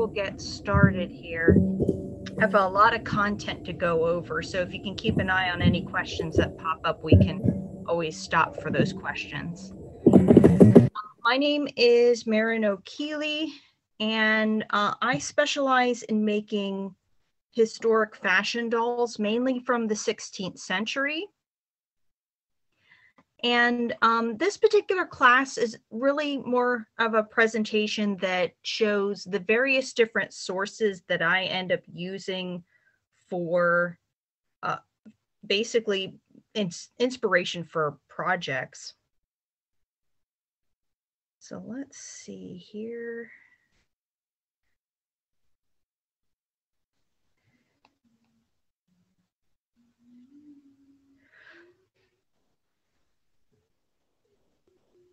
will get started here. I have a lot of content to go over, so if you can keep an eye on any questions that pop up, we can always stop for those questions. My name is Marionette, and I specialize in making historic fashion dolls, mainly from the 16th century. And this particular class is really more of a presentation that shows the various different sources that I end up using for basically inspiration for projects. So let's see here.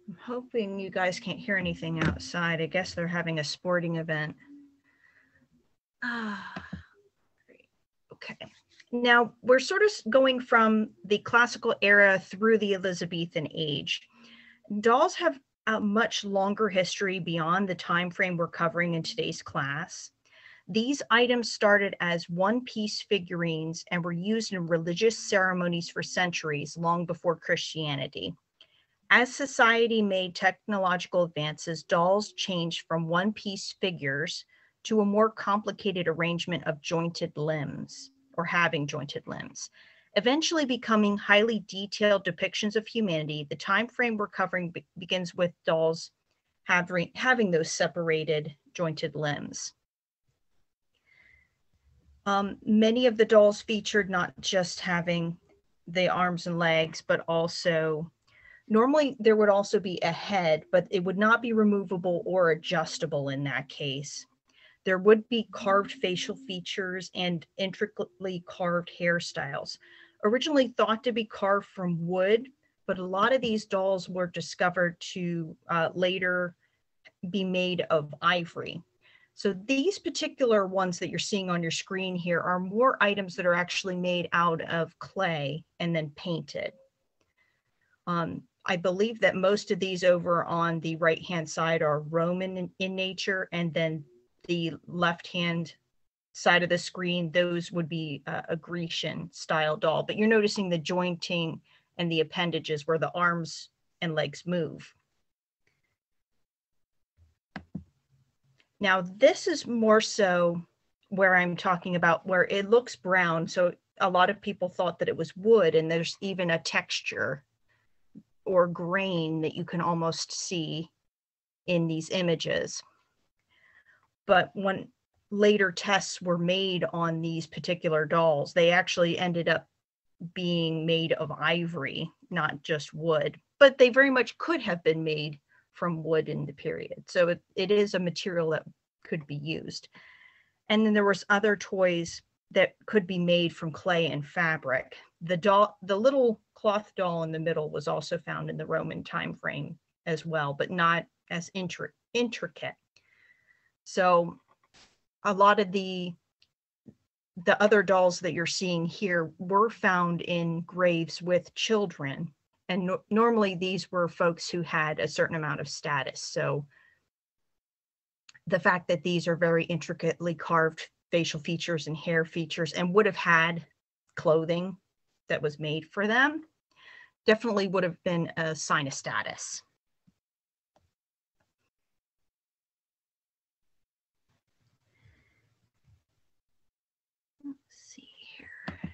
I'm hoping you guys can't hear anything outside. I guess they're having a sporting event. Okay. Now we're sort of going from the classical era through the Elizabethan age. Dolls have a much longer history beyond the time frame we're covering in today's class. These items started as one-piece figurines and were used in religious ceremonies for centuries, long before Christianity. As society made technological advances, dolls changed from one-piece figures to a more complicated arrangement of jointed limbs, or having jointed limbs, eventually becoming highly detailed depictions of humanity. The time frame we're covering begins with dolls having those separated jointed limbs. Many of the dolls featured not just having the arms and legs, but also, normally there would also be a head, but it would not be removable or adjustable in that case. There would be carved facial features and intricately carved hairstyles. Originally thought to be carved from wood, but a lot of these dolls were discovered to later be made of ivory. So these particular ones that you're seeing on your screen here are more items that are actually made out of clay and then painted. I believe that most of these over on the right-hand side are Roman in nature, and then the left-hand side of the screen, those would be a Grecian style doll, but you're noticing the jointing and the appendages where the arms and legs move. Now, this is more so where I'm talking about where it looks brown. So a lot of people thought that it was wood, and there's even a texture or grain that you can almost see in these images. But when later tests were made on these particular dolls, they actually ended up being made of ivory, not just wood, but they very much could have been made from wood in the period. So it is a material that could be used. And then there was other toys that could be made from clay and fabric. The little cloth doll in the middle was also found in the Roman time frame as well, but not as intricate. So a lot of the other dolls that you're seeing here were found in graves with children. And normally these were folks who had a certain amount of status. So the fact that these are very intricately carved facial features and hair features and would have had clothing that was made for them definitely would have been a sign of status. Let's see here.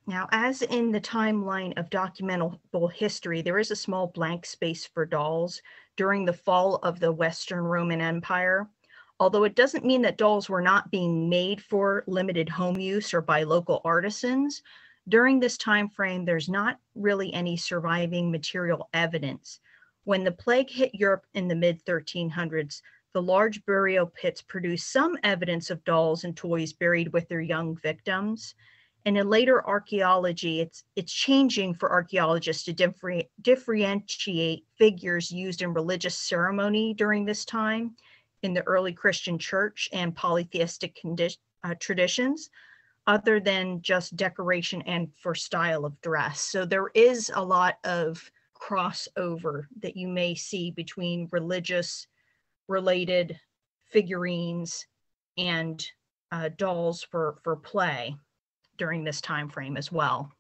Now, as in the timeline of documentable history, there is a small blank space for dolls during the fall of the Western Roman Empire. Although it doesn't mean that dolls were not being made for limited home use or by local artisans, during this time frame, there's not really any surviving material evidence. When the plague hit Europe in the mid-1300s, the large burial pits produced some evidence of dolls and toys buried with their young victims. And in later archaeology, it's changing for archaeologists to differentiate figures used in religious ceremony during this time in the early Christian church and polytheistic traditions other than just decoration and for style of dress. So there is a lot of crossover that you may see between religious related figurines and dolls for play during this time frame as well.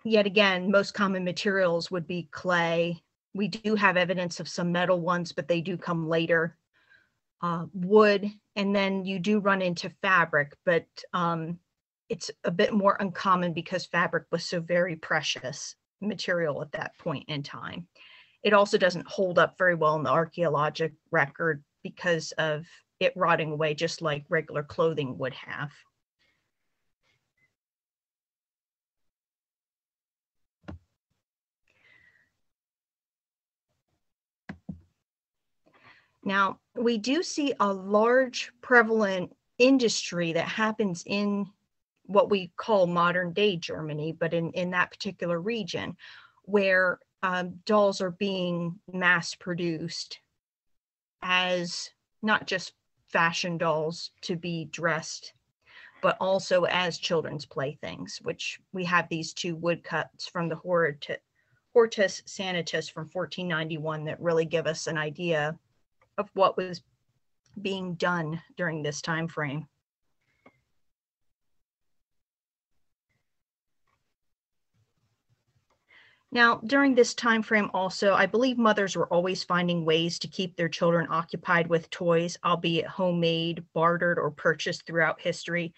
Yet again, most common materials would be clay. We do have evidence of some metal ones, but they do come later. Wood, and then you do run into fabric, but it's a bit more uncommon because fabric was so very precious material at that point in time. It also doesn't hold up very well in the archaeological record because of it rotting away, just like regular clothing would have. Now, we do see a large prevalent industry that happens in what we call modern day Germany, but in that particular region, where dolls are being mass produced as not just fashion dolls to be dressed, but also as children's playthings, which we have these two woodcuts from the Hortus Sanitus from 1491 that really give us an idea of what was being done during this time frame. Now, during this time frame also, I believe mothers were always finding ways to keep their children occupied with toys, albeit homemade, bartered, or purchased throughout history.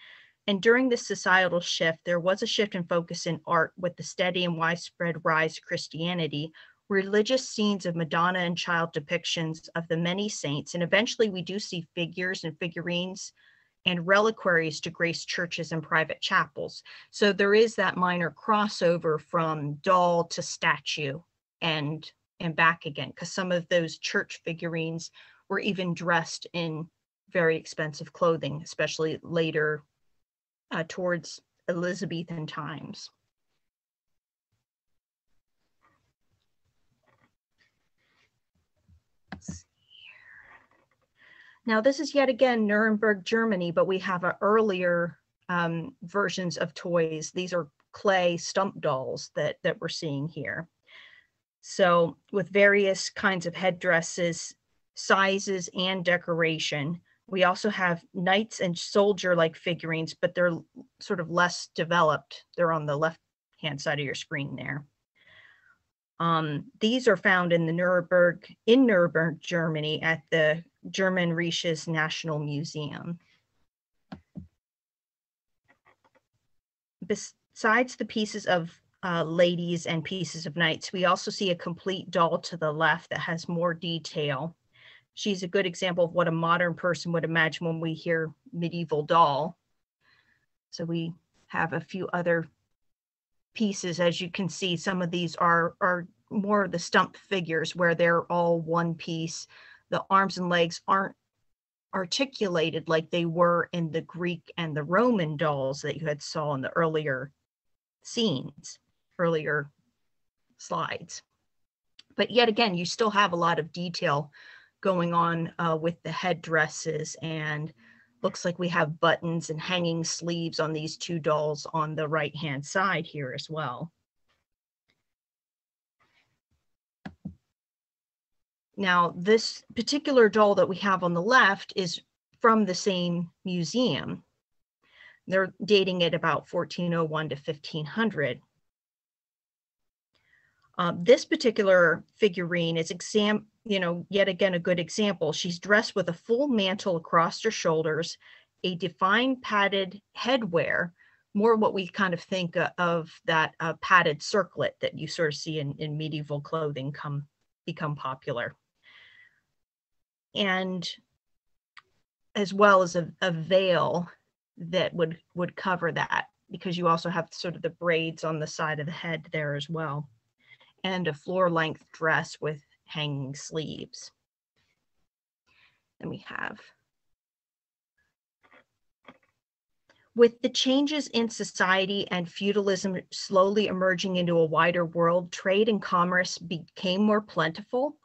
And during this societal shift, there was a shift in focus in art with the steady and widespread rise of Christianity, religious scenes of Madonna and child depictions of the many saints. And eventually we do see figures and figurines and reliquaries to grace churches and private chapels. So there is that minor crossover from doll to statue and back again, because some of those church figurines were even dressed in very expensive clothing, especially later towards Elizabethan times. Now, this is yet again Nuremberg, Germany, but we have earlier versions of toys. These are clay stump dolls that we're seeing here. So with various kinds of headdresses, sizes, and decoration. We also have knights and soldier-like figurines, but they're sort of less developed. They're on the left-hand side of your screen there. These are found in Nuremberg, Germany, at the German Reich's National Museum. Besides the pieces of ladies and pieces of knights, we also see a complete doll to the left that has more detail. She's a good example of what a modern person would imagine when we hear medieval doll. So we have a few other pieces. As you can see, some of these are more the stump figures where they're all one piece. The arms and legs aren't articulated like they were in the Greek and the Roman dolls that you had saw in the earlier scenes, earlier slides. But yet again, you still have a lot of detail going on with the headdresses, and looks like we have buttons and hanging sleeves on these two dolls on the right-hand side here as well. Now, this particular doll that we have on the left is from the same museum. They're dating it about 1401 to 1500. This particular figurine is yet again, a good example. She's dressed with a full mantle across her shoulders, a defined padded headwear, more what we kind of think of that padded circlet that you sort of see in medieval clothing become popular. And as well as a veil that would cover that, because you also have sort of the braids on the side of the head there as well, and a floor-length dress with hanging sleeves. Then we have, with the changes in society and feudalism slowly emerging into a wider world, trade and commerce became more plentiful.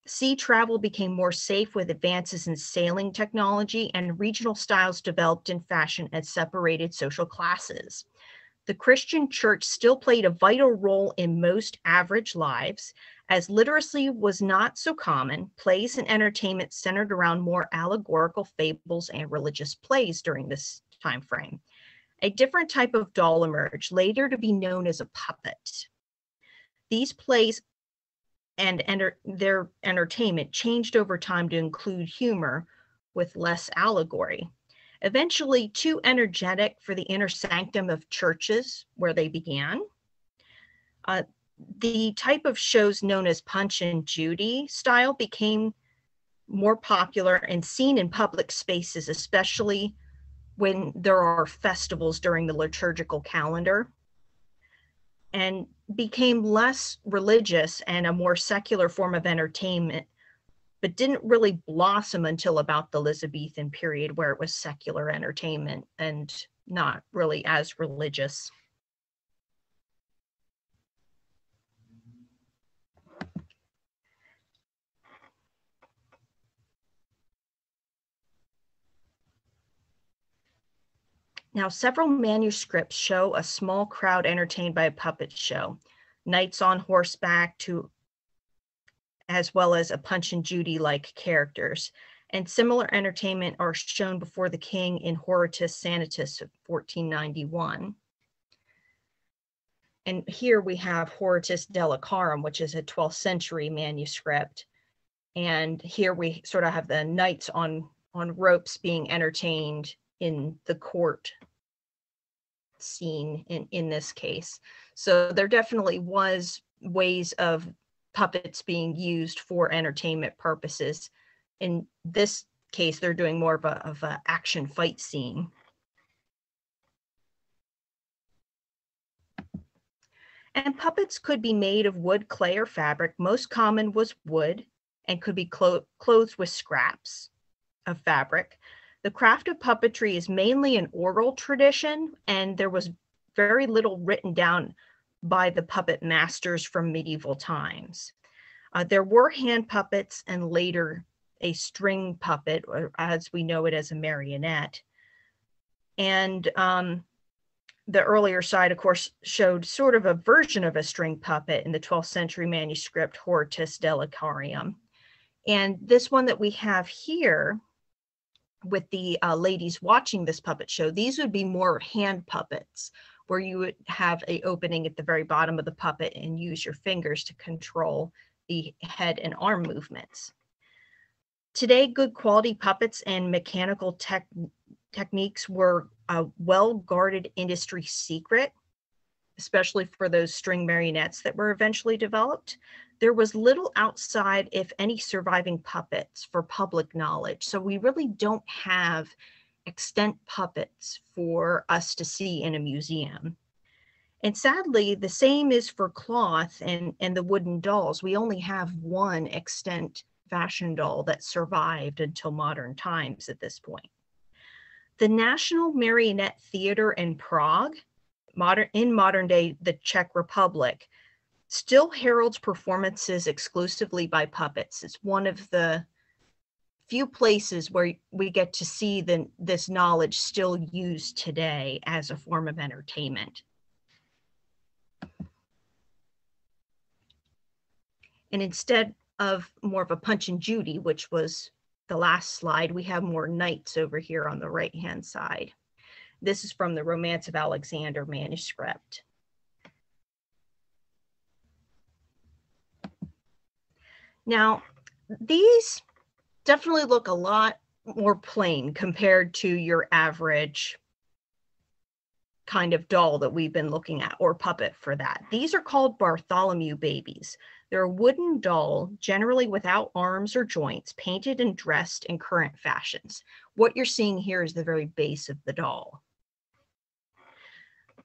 Sea travel became more safe with advances in sailing technology, and regional styles developed in fashion as separated social classes. The Christian church still played a vital role in most average lives. As literacy was not so common, plays and entertainment centered around more allegorical fables and religious plays during this time frame. A different type of doll emerged, later to be known as a puppet. These plays and their entertainment changed over time to include humor with less allegory. Eventually too energetic for the inner sanctum of churches where they began. The type of shows known as Punch and Judy style became more popular and seen in public spaces, especially when there are festivals during the liturgical calendar, and became less religious and a more secular form of entertainment, but didn't really blossom until about the Elizabethan period, where it was secular entertainment and not really as religious. Now, several manuscripts show a small crowd entertained by a puppet show, knights on horseback as well as a Punch and Judy-like characters. And similar entertainment are shown before the king in Hortus Sanitus of 1491. And here we have Hortus Delicarum, which is a 12th century manuscript. And here we sort of have the knights on ropes being entertained in the court scene in this case. So there definitely was ways of puppets being used for entertainment purposes. In this case, they're doing more of a action fight scene. And puppets could be made of wood, clay, or fabric. Most common was wood and could be clothed with scraps of fabric. The craft of puppetry is mainly an oral tradition, and there was very little written down by the puppet masters from medieval times. There were hand puppets and later a string puppet, or as we know it as a marionette. And the earlier side, of course, showed sort of a version of a string puppet in the 12th century manuscript Hortus Delicarum. And this one that we have here with the ladies watching this puppet show, these would be more hand puppets, where you would have an opening at the very bottom of the puppet and use your fingers to control the head and arm movements. Today, good quality puppets and mechanical techniques were a well-guarded industry secret, especially for those string marionettes that were eventually developed. There was little outside, if any, surviving puppets for public knowledge. So we really don't have extant puppets for us to see in a museum. And sadly, the same is for cloth and the wooden dolls. We only have one extant fashion doll that survived until modern times at this point. The National Marionette Theater in Prague, in modern day the Czech Republic, still heralds performances exclusively by puppets. It's one of the few places where we get to see this knowledge still used today as a form of entertainment. And instead of more of a Punch and Judy, which was the last slide, we have more knights over here on the right-hand side. This is from the Romance of Alexander manuscript. Now, these definitely look a lot more plain compared to your average kind of doll that we've been looking at, or puppet for that. These are called Bartholomew Babies. They're a wooden doll, generally without arms or joints, painted and dressed in current fashions. What you're seeing here is the very base of the doll.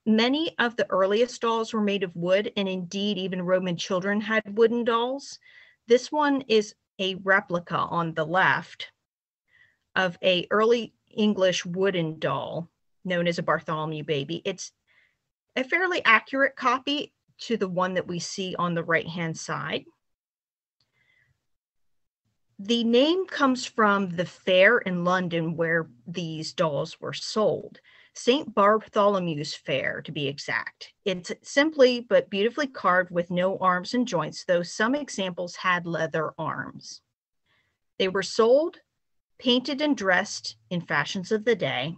Many of the earliest dolls were made of wood, and indeed even Roman children had wooden dolls. This one is a replica on the left of an early English wooden doll known as a Bartholomew Baby. It's a fairly accurate copy to the one that we see on the right-hand side. The name comes from the fair in London where these dolls were sold. St. Bartholomew's Fair, to be exact. It's simply but beautifully carved with no arms and joints, though some examples had leather arms. They were sold, painted and dressed in fashions of the day.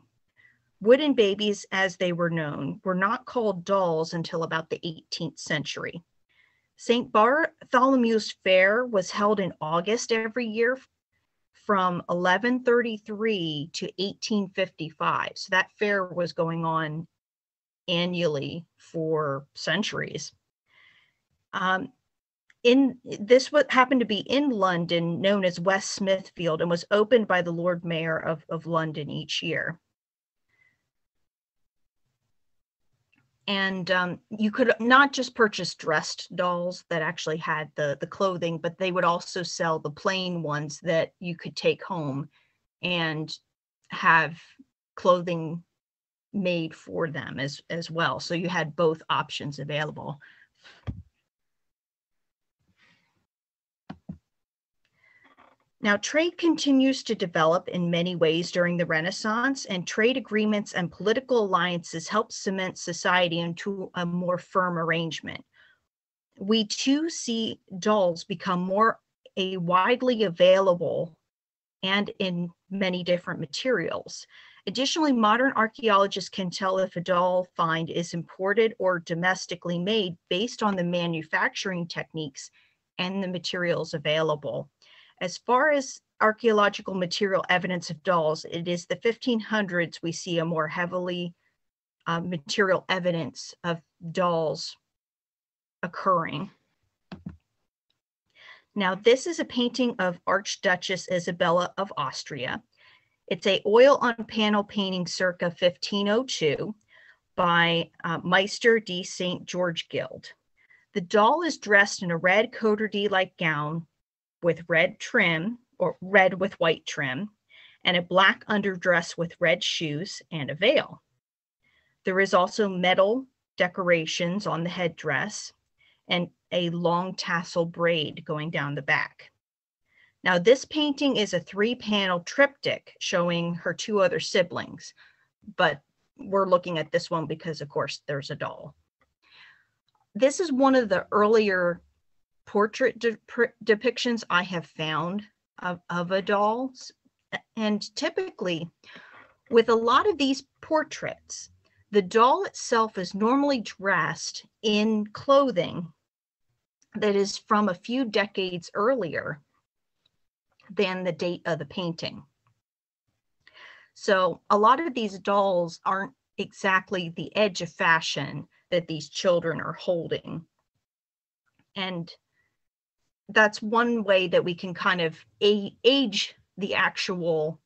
Wooden babies, as they were known, were not called dolls until about the 18th century. St. Bartholomew's Fair was held in August every year from 1133 to 1855. So that fair was going on annually for centuries. This happened to be in London, known as West Smithfield, and was opened by the Lord Mayor of London each year. And you could not just purchase dressed dolls that actually had the clothing, but they would also sell the plain ones that you could take home and have clothing made for them as well. So you had both options available. Now, trade continues to develop in many ways during the Renaissance, and trade agreements and political alliances help cement society into a more firm arrangement. We too see dolls become more widely available and in many different materials. Additionally, modern archaeologists can tell if a doll find is imported or domestically made based on the manufacturing techniques and the materials available. As far as archaeological material evidence of dolls, it is the 1500s we see a more heavily material evidence of dolls occurring. Now, this is a painting of Archduchess Isabella of Austria. It's an oil on panel painting circa 1502 by Meister de St. George Guild. The doll is dressed in a red coterie-like gown with red trim, or red with white trim, and a black underdress with red shoes and a veil. There is also metal decorations on the headdress and a long tassel braid going down the back. Now, this painting is a 3-panel triptych showing her 2 other siblings, but we're looking at this one because, of course, there's a doll. This is one of the earlier portrait depictions I have found of a doll. And typically, with a lot of these portraits, the doll itself is normally dressed in clothing that is from a few decades earlier than the date of the painting. So a lot of these dolls aren't exactly the edge of fashion that these children are holding. And that's one way that we can kind of age the actual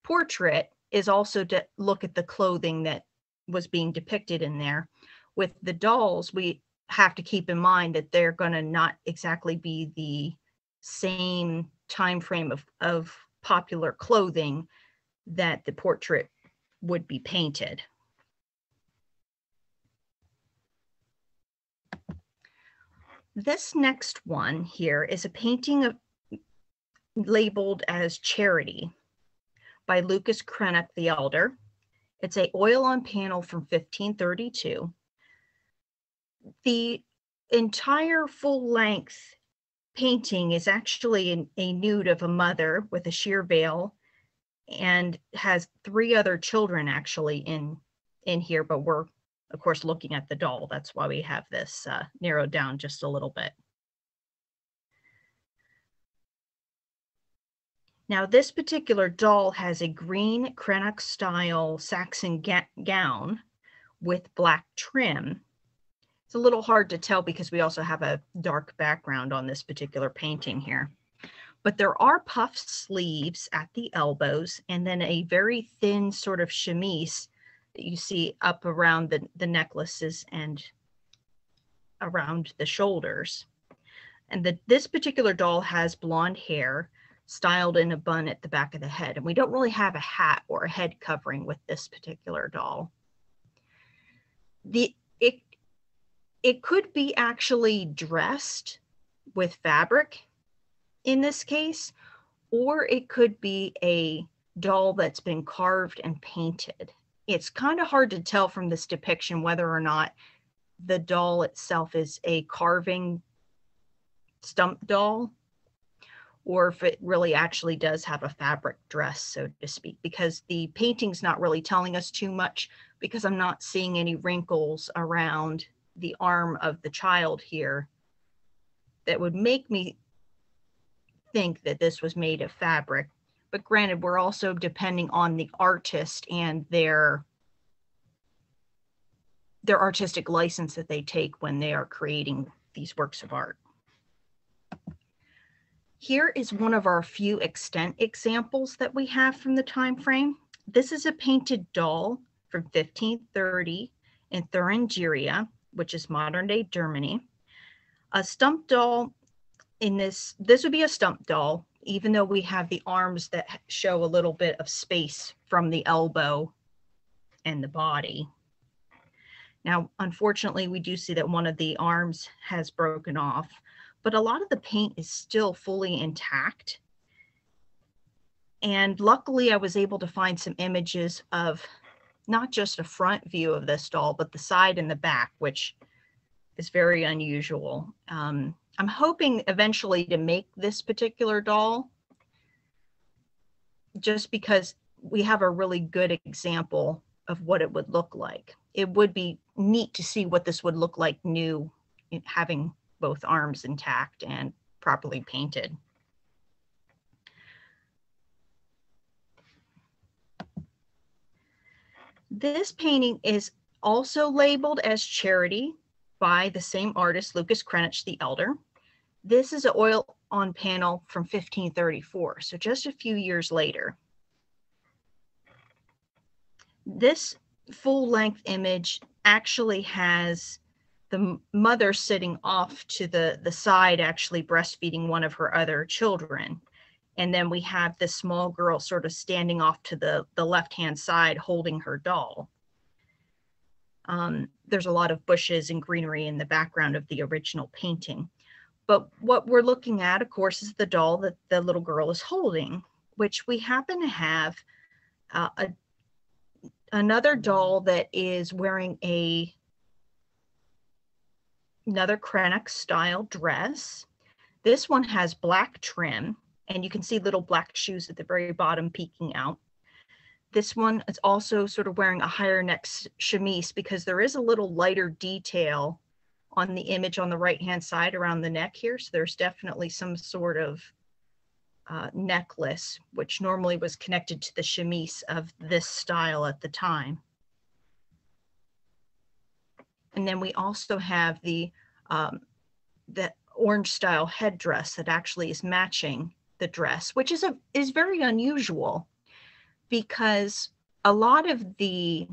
portrait, is also to look at the clothing that was being depicted in there. With the dolls, we have to keep in mind that they're going to not exactly be the same time frame of popular clothing that the portrait would be painted. This next one here is a painting labeled as Charity by Lucas Cranach the Elder. It's an oil on panel from 1532. The entire full-length painting is actually a nude of a mother with a sheer veil, and has 3 other children actually in here, but we're of course looking at the doll. That's why we have this narrowed down just a little bit. Now, this particular doll has a green Cranach style Saxon gown with black trim. It's a little hard to tell because we also have a dark background on this particular painting here. But there are puffed sleeves at the elbows, and then a very thin sort of chemise that you see up around the necklaces and around the shoulders. And this particular doll has blonde hair styled in a bun at the back of the head. And we don't really have a hat or a head covering with this particular doll. It could be actually dressed with fabric in this case, or it could be a doll that's been carved and painted. It's kind of hard to tell from this depiction whether or not the doll itself is a carving stump doll, or if it really actually does have a fabric dress, so to speak, because the painting's not really telling us too much, because I'm not seeing any wrinkles around the arm of the child here that would make me think that this was made of fabric. But granted, we're also depending on the artist and their artistic license that they take when they are creating these works of art. Here is one of our few extant examples that we have from the time frame. This is a painted doll from 1530 in Thuringia, which is modern day Germany. A stump doll in this would be a stump doll, even though we have the arms that show a little bit of space from the elbow and the body. Now, unfortunately, we do see that one of the arms has broken off, but a lot of the paint is still fully intact. And luckily, I was able to find some images of not just a front view of this doll, but the side and the back, which is very unusual. I'm hoping eventually to make this particular doll, just because we have a really good example of what it would look like. It would be neat to see what this would look like new, having both arms intact and properly painted. This painting is also labeled as Charity by the same artist, Lucas Cranach the Elder. This is an oil on panel from 1534, so just a few years later. This full-length image actually has the mother sitting off to the side, actually breastfeeding one of her other children. And then we have this small girl sort of standing off to the left-hand side holding her doll. There's a lot of bushes and greenery in the background of the original painting. But what we're looking at, of course, is the doll that the little girl is holding, which we happen to have another doll that is wearing another Cranach style dress. This one has black trim, and you can see little black shoes at the very bottom peeking out. This one is also sort of wearing a higher neck chemise, because there is a little lighter detail on the image on the right-hand side around the neck here. So there's definitely some sort of necklace, which normally was connected to the chemise of this style at the time. And then we also have the orange style headdress that actually is matching the dress, which is very unusual, because a lot of the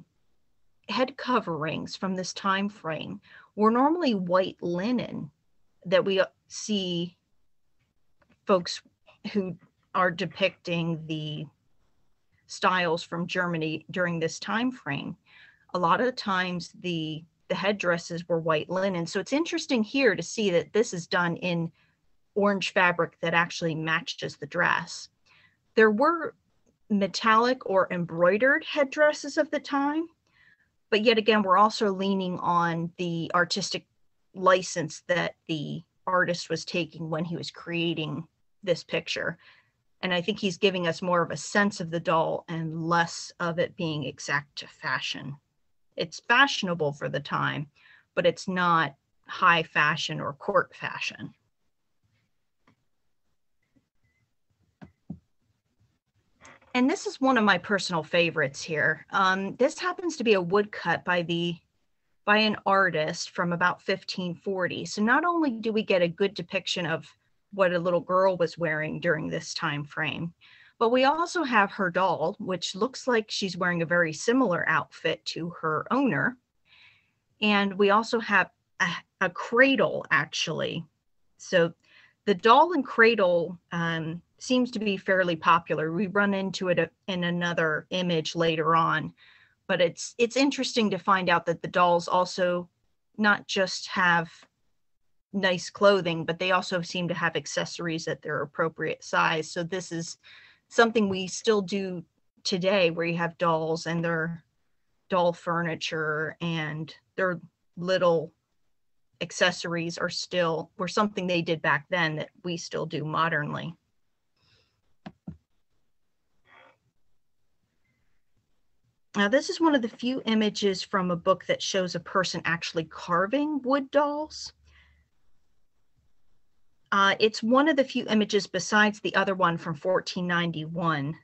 head coverings from this time frame were normally white linen that we see folks who are depicting the styles from Germany during this time frame. A lot of times the headdresses were white linen. So it's interesting here to see that this is done in orange fabric that actually matches the dress. There were metallic or embroidered headdresses of the time, but yet again, we're also leaning on the artistic license that the artist was taking when he was creating this picture. And I think he's giving us more of a sense of the doll and less of it being exact to fashion. It's fashionable for the time, but it's not high fashion or court fashion. And this is one of my personal favorites here. This happens to be a woodcut by an artist from about 1540. So not only do we get a good depiction of what a little girl was wearing during this time frame, but we also have her doll, which looks like she's wearing a very similar outfit to her owner. And we also have a cradle, actually. So the doll and cradle seems to be fairly popular. We run into it in another image later on, but it's interesting to find out that the dolls also not just have nice clothing, but they also seem to have accessories at their appropriate size. So this is something we still do today, where you have dolls and their doll furniture and their little accessories were something they did back then that we still do modernly. Now, this is one of the few images from a book that shows a person actually carving wood dolls. It's one of the few images besides the other one from 1491,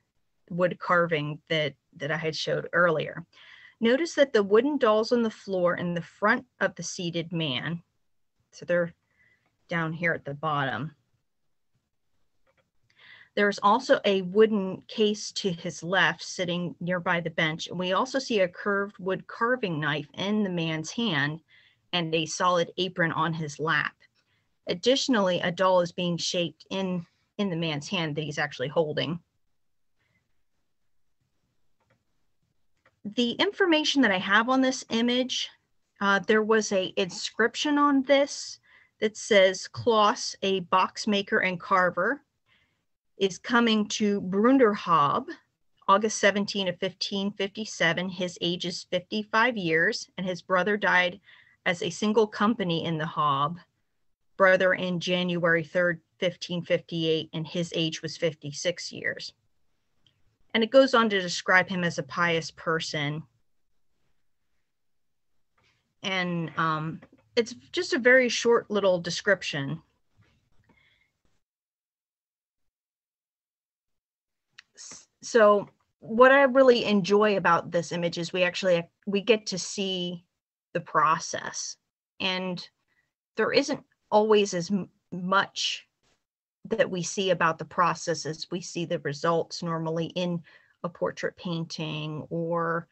wood carving that I had showed earlier. Notice that the wooden dolls on the floor in the front of the seated man, so they're down here at the bottom. There's also a wooden case to his left sitting nearby the bench. And we also see a curved wood carving knife in the man's hand and a solid apron on his lap. Additionally, a doll is being shaped in the man's hand that he's actually holding. The information that I have on this image, there was an inscription on this that says Klaus, a box maker and carver, is coming to Brunderhob, August 17 of 1557. His age is 55 years, and his brother died as a single company in the Hob, brother in January 3rd, 1558, and his age was 56 years. And it goes on to describe him as a pious person. And it's just a very short little description. So what I really enjoy about this image is we get to see the process, and there isn't always as much that we see about the process as we see the results normally in a portrait painting, or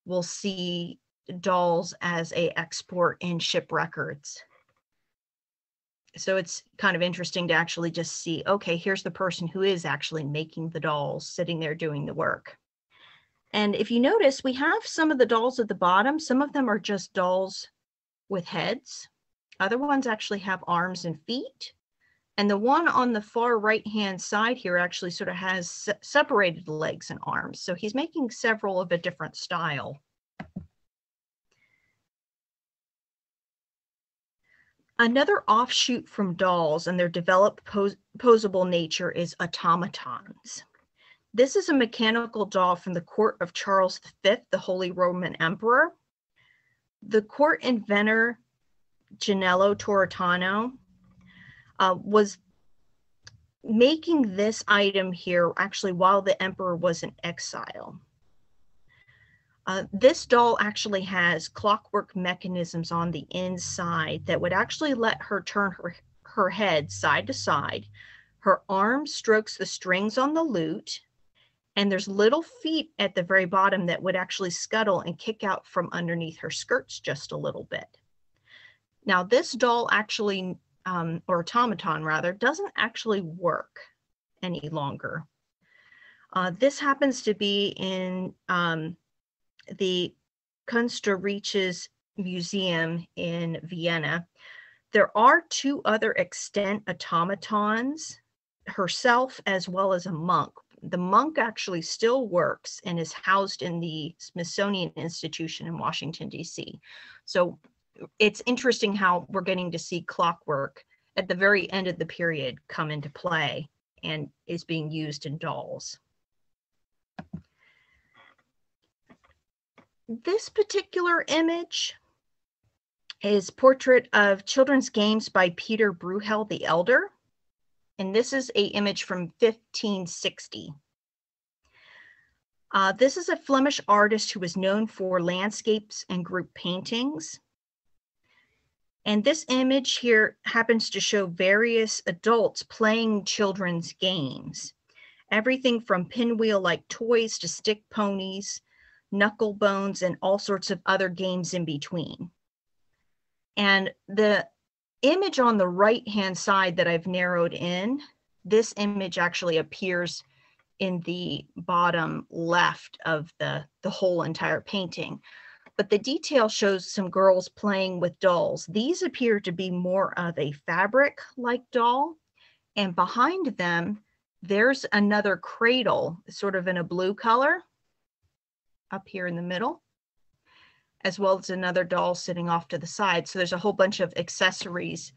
we'll see dolls as a export in ship records. So it's kind of interesting to actually just see, okay, here's the person who is actually making the dolls sitting there doing the work. And if you notice, we have some of the dolls at the bottom. Some of them are just dolls with heads. Other ones actually have arms and feet. And the one on the far right-hand side here actually sort of has separated legs and arms. So he's making several of a different style. Another offshoot from dolls and their developed posable nature is automatons. This is a mechanical doll from the court of Charles V, the Holy Roman Emperor. The court inventor, Ginello Toritano, was making this item here actually while the emperor was in exile. This doll actually has clockwork mechanisms on the inside that would actually let her turn her head side to side. Her arm strokes the strings on the lute, and there's little feet at the very bottom that would actually scuttle and kick out from underneath her skirts just a little bit. Now, this doll actually, or automaton rather, doesn't actually work any longer. This happens to be in the Kunstgeräte's Museum in Vienna. There are two other extant automatons, herself as well as a monk. The monk actually still works and is housed in the Smithsonian Institution in Washington, D.C. So it's interesting how we're getting to see clockwork at the very end of the period come into play and is being used in dolls. This particular image is Portrait of Children's Games by Peter Bruhl the Elder. And this is an image from 1560. This is a Flemish artist who was known for landscapes and group paintings. And this image here happens to show various adults playing children's games. Everything from pinwheel-like toys to stick ponies, knuckle bones, and all sorts of other games in between. And the image on the right-hand side that I've narrowed in, this image actually appears in the bottom left of the whole entire painting. but the detail shows some girls playing with dolls. These appear to be more of a fabric-like doll, and behind them, there's another cradle, sort of in a blue color, up here in the middle, as well as another doll sitting off to the side. So there's a whole bunch of accessories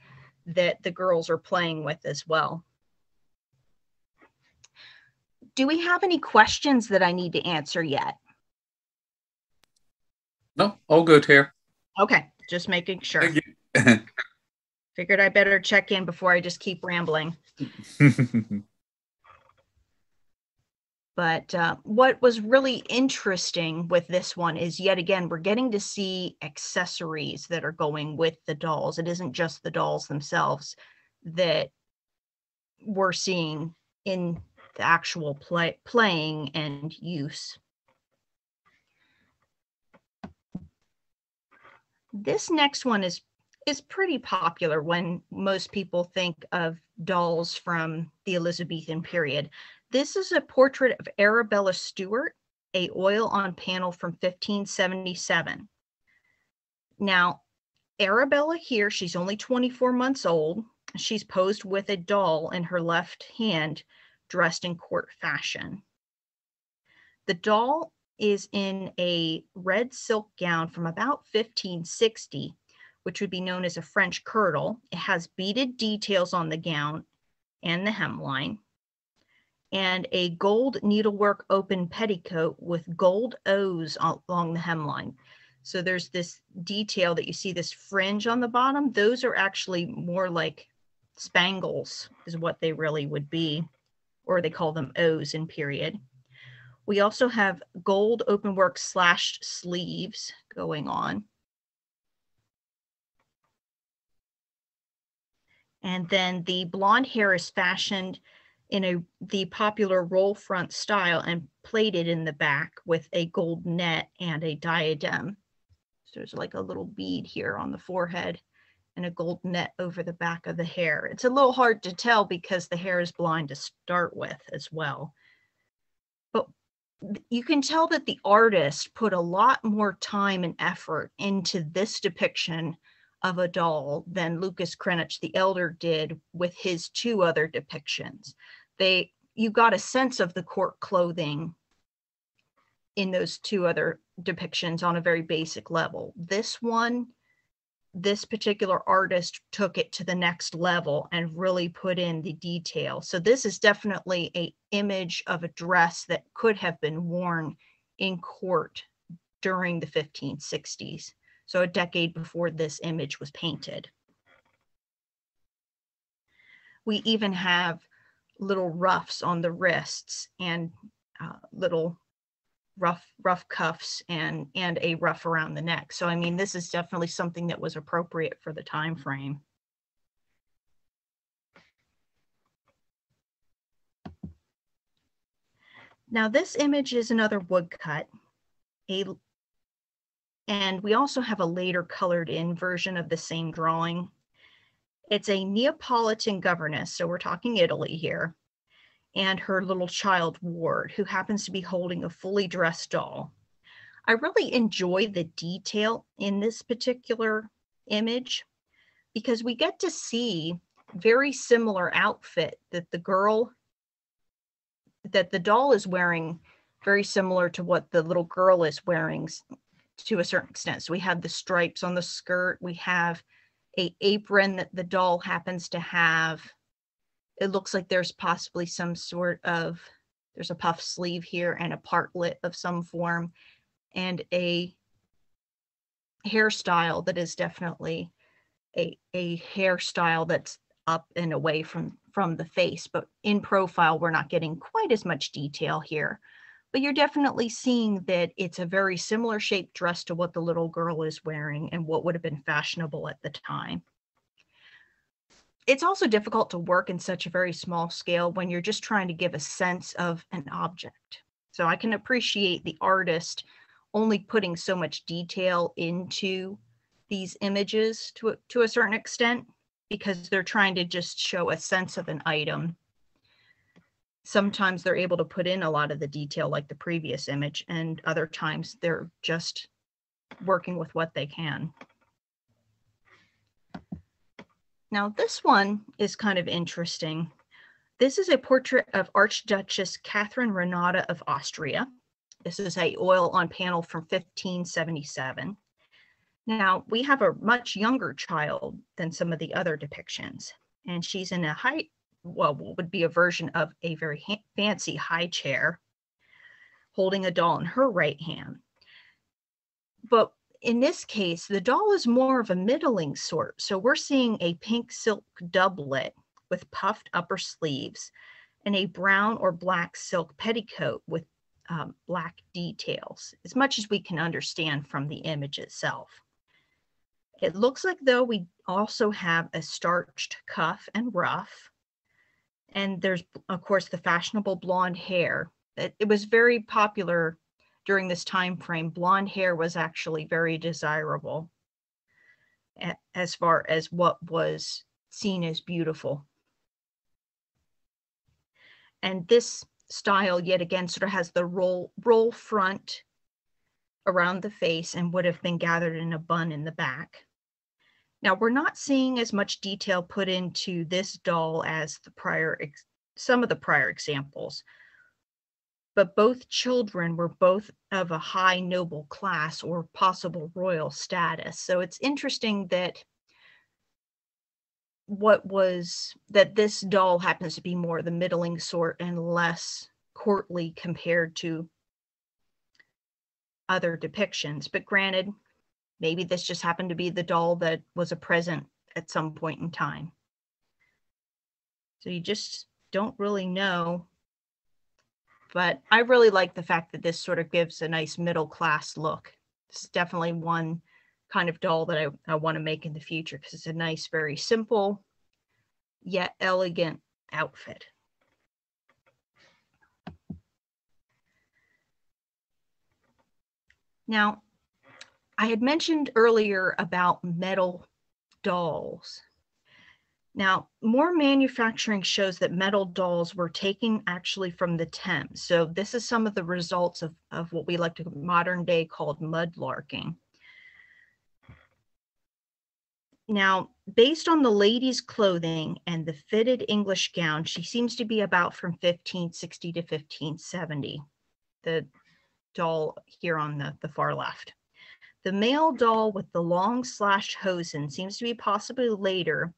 that the girls are playing with as well. Do we have any questions that I need to answer yet? No, all good here. Okay, just making sure. Thank you. Figured I better check in before I just keep rambling. But what was really interesting with this one is, yet again, we're getting to see accessories that are going with the dolls. It isn't just the dolls themselves that we're seeing in the actual playing and use. This next one is pretty popular when most people think of dolls from the Elizabethan period. This is a portrait of Arabella Stewart, a oil on panel from 1577. Now, Arabella here, she's only 24 months old. She's posed with a doll in her left hand, dressed in court fashion. The doll is in a red silk gown from about 1560, which would be known as a French kirtle. It has beaded details on the gown and the hemline, and a gold needlework open petticoat with gold O's along the hemline. So there's this detail that you see, this fringe on the bottom. Those are actually more like spangles is what they really would be, or they call them O's in period. We also have gold openwork slashed sleeves going on. And then the blonde hair is fashioned in the popular roll front style and plaited in the back with a gold net and a diadem. So there's like a little bead here on the forehead and a gold net over the back of the hair. It's a little hard to tell because the hair is blind to start with as well. But you can tell that the artist put a lot more time and effort into this depiction of a doll than Lucas Cranach the Elder did with his two other depictions. You got a sense of the court clothing in those two other depictions on a very basic level. This one, this particular artist took it to the next level and really put in the detail. So this is definitely an image of a dress that could have been worn in court during the 1560s. So a decade before this image was painted. We even have little ruffs on the wrists and little rough cuffs and a ruff around the neck. So I mean, this is definitely something that was appropriate for the time frame. Now this image is another woodcut, and we also have a later colored in version of the same drawing. It's a Neapolitan governess, so we're talking Italy here, and her little child ward, who happens to be holding a fully dressed doll. I really enjoy the detail in this particular image because we get to see very similar outfit that the doll is wearing, very similar to what the little girl is wearing to a certain extent. So we have the stripes on the skirt, we have an apron that the doll happens to have. It looks like there's possibly some sort of, there's a puff sleeve here and a partlet of some form, and a hairstyle that is definitely a hairstyle that's up and away from the face. But in profile, we're not getting quite as much detail here. But you're definitely seeing that it's a very similar shaped dress to what the little girl is wearing and what would have been fashionable at the time. It's also difficult to work in such a very small scale when you're just trying to give a sense of an object. So I can appreciate the artist only putting so much detail into these images to a certain extent, because they're trying to just show a sense of an item. Sometimes they're able to put in a lot of the detail like the previous image, and other times they're just working with what they can. Now this one is kind of interesting. This is a portrait of Archduchess Catherine Renata of Austria. This is a oil on panel from 1577. Now we have a much younger child than some of the other depictions, and she's in a what would be a version of a very fancy high chair, holding a doll in her right hand. But in this case, the doll is more of a middling sort. So we're seeing a pink silk doublet with puffed upper sleeves and a brown or black silk petticoat with black details, as much as we can understand from the image itself. It looks like, though, we also have a starched cuff and ruff. And there's, of course, the fashionable blonde hair. It was very popular during this time frame. Blonde hair was actually very desirable as far as what was seen as beautiful. And this style, yet again, sort of has the roll front around the face and would have been gathered in a bun in the back. Now, we're not seeing as much detail put into this doll as some of the prior examples, but both children were both of a high noble class or possible royal status. So it's interesting that this doll happens to be more the middling sort and less courtly compared to other depictions. But granted, maybe this just happened to be the doll that was a present at some point in time. So you just don't really know. But I really like the fact that this sort of gives a nice middle class look. It's definitely one kind of doll that I want to make in the future, because it's a nice, very simple yet elegant outfit. Now, I had mentioned earlier about metal dolls. Now, more manufacturing shows that metal dolls were taken actually from the Thames. So this is some of the results of what we like to modern day called mudlarking. Now, based on the lady's clothing and the fitted English gown, she seems to be about from 1560 to 1570, the doll here on the far left. The male doll with the long slashed hosen seems to be possibly later,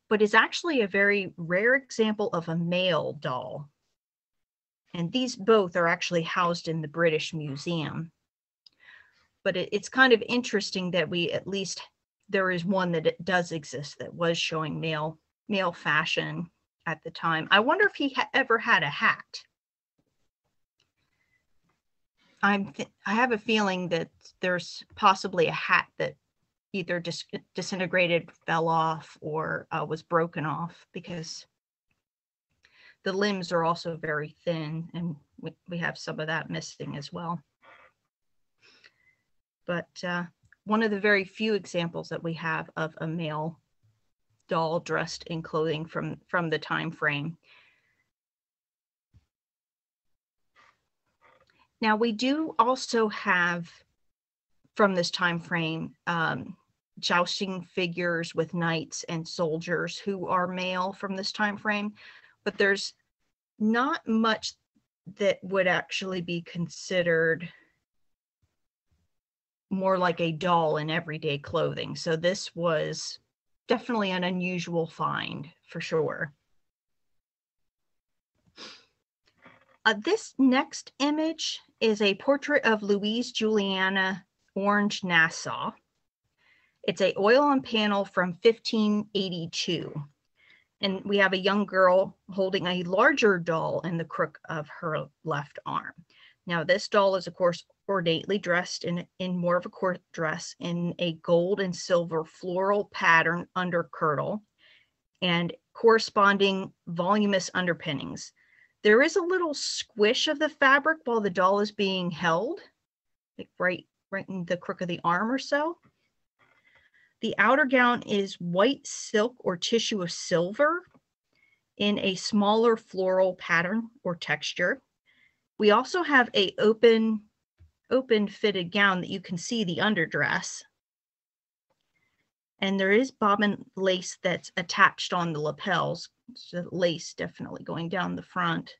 but is actually a very rare example of a male doll. And these both are actually housed in the British Museum. But it's kind of interesting that there is one that does exist that was showing male fashion at the time. I wonder if he ever had a hat. I have a feeling that there's possibly a hat that either disintegrated, fell off, or was broken off, because the limbs are also very thin, and we have some of that missing as well. But one of the very few examples that we have of a male doll dressed in clothing from the time frame. Now, we do also have, from this time frame, jousting figures with knights and soldiers who are male from this time frame, but there's not much that would actually be considered more like a doll in everyday clothing. So this was definitely an unusual find for sure. This next image is a portrait of Louise Juliana Orange Nassau. It's a oil on panel from 1582. And we have a young girl holding a larger doll in the crook of her left arm. Now, this doll is, of course, ornately dressed in more of a court dress in a gold and silver floral pattern undergirdle and corresponding voluminous underpinnings. There is a little squish of the fabric while the doll is being held, like right in the crook of the arm or so. The outer gown is white silk or tissue of silver in a smaller floral pattern or texture. We also have an open open fitted gown that you can see the underdress. And there is bobbin lace that's attached on the lapels. So lace definitely going down the front.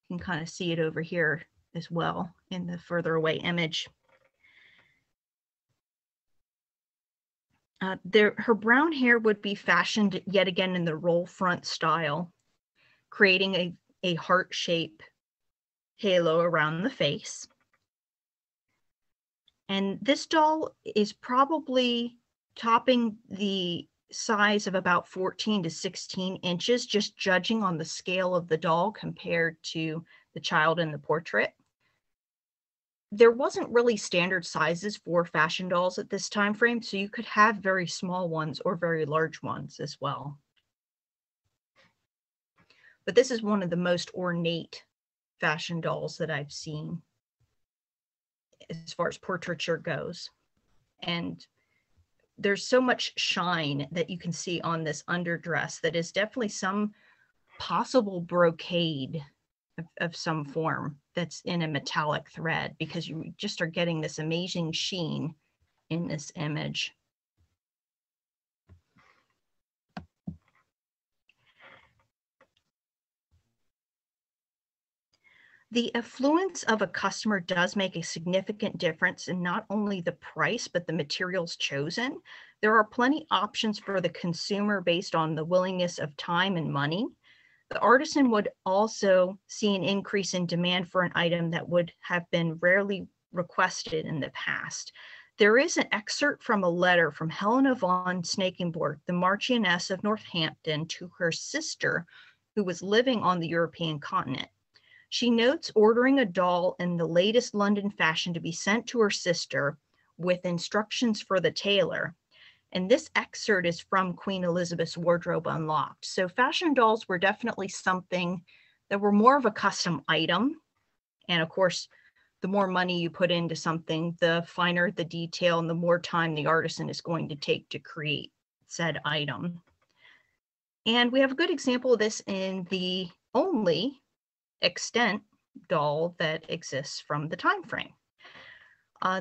You can kind of see it over here as well in the further away image. Her brown hair would be fashioned yet again in the roll front style, creating a heart shape halo around the face. And this doll is probably topping the size of about 14 to 16 inches, just judging on the scale of the doll compared to the child in the portrait. There wasn't really standard sizes for fashion dolls at this time frame, so you could have very small ones or very large ones as well. But this is one of the most ornate fashion dolls that I've seen as far as portraiture goes. And there's so much shine that you can see on this underdress that is definitely some possible brocade of some form that's in a metallic thread, because you just are getting this amazing sheen in this image. The affluence of a customer does make a significant difference in not only the price, but the materials chosen. There are plenty options for the consumer based on the willingness of time and money. The artisan would also see an increase in demand for an item that would have been rarely requested in the past. There is an excerpt from a letter from Helena von Snakenborg, the Marchioness of Northampton, to her sister, who was living on the European continent. She notes ordering a doll in the latest London fashion to be sent to her sister with instructions for the tailor. And this excerpt is from Queen Elizabeth's Wardrobe Unlocked. So fashion dolls were definitely something that were more of a custom item. And of course, the more money you put into something, the finer the detail and the more time the artisan is going to take to create said item. And we have a good example of this in the only extant doll that exists from the time frame.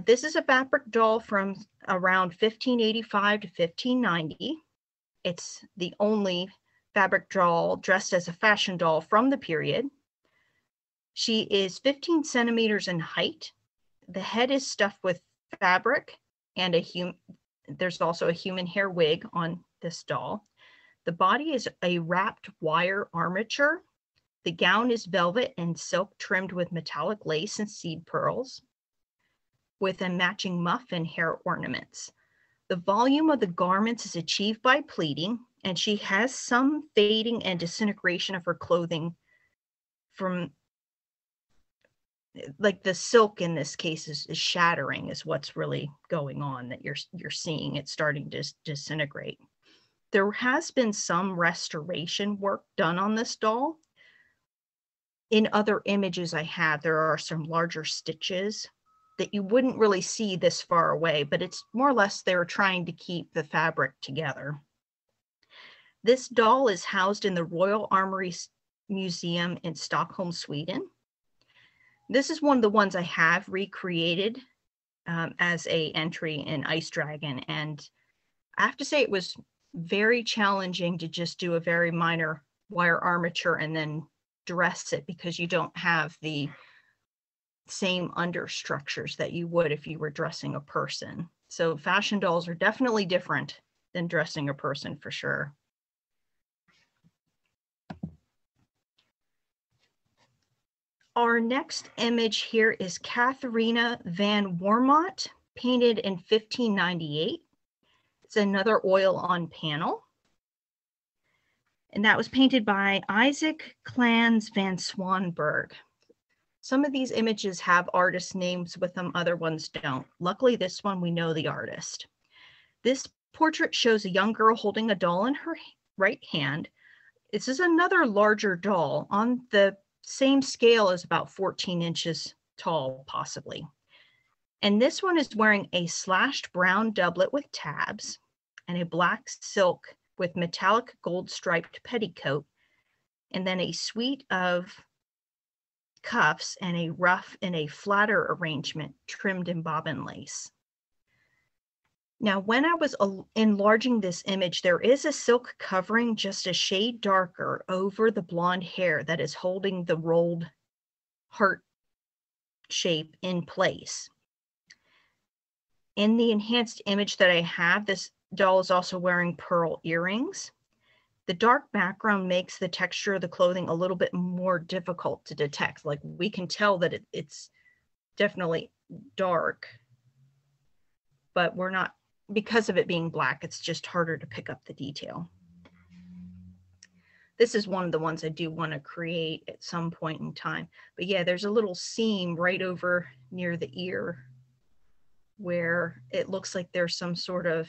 This is a fabric doll from around 1585 to 1590. It's the only fabric doll dressed as a fashion doll from the period. She is 15 centimeters in height. The head is stuffed with fabric and there's also a human hair wig on this doll. The body is a wrapped wire armature. The gown is velvet and silk trimmed with metallic lace and seed pearls, with a matching muff and hair ornaments. The volume of the garments is achieved by pleating, and she has some fading and disintegration of her clothing from, like the silk in this case is shattering, is what's really going on, that you're seeing it starting to disintegrate. There has been some restoration work done on this doll. In other images I have, there are some larger stitches that you wouldn't really see this far away, but it's more or less they're trying to keep the fabric together. This doll is housed in the Royal Armoury Museum in Stockholm, Sweden. This is one of the ones I have recreated as a entry in Ice Dragon, and I have to say it was very challenging to just do a very minor wire armature and then dress it, because you don't have the same understructures that you would if you were dressing a person. So fashion dolls are definitely different than dressing a person for sure. Our next image here is Katharina Van Warmot, painted in 1598. It's another oil on panel. And that was painted by Isaac Clans van Swanberg. Some of these images have artist names with them, other ones don't. Luckily, this one, we know the artist. This portrait shows a young girl holding a doll in her right hand. This is another larger doll on the same scale as about 14 inches tall, possibly. And this one is wearing a slashed brown doublet with tabs and a black silk with metallic gold striped petticoat, and then a suite of cuffs and a ruff in a flatter arrangement trimmed in bobbin lace. Now, when I was enlarging this image, there is a silk covering just a shade darker over the blonde hair that is holding the rolled heart shape in place. In the enhanced image that I have, this doll is also wearing pearl earrings. The dark background makes the texture of the clothing a little bit more difficult to detect. Like, we can tell that it's definitely dark, but we're not, because of it being black, it's just harder to pick up the detail. This is one of the ones I do want to create at some point in time. But yeah, there's a little seam right over near the ear where it looks like there's some sort of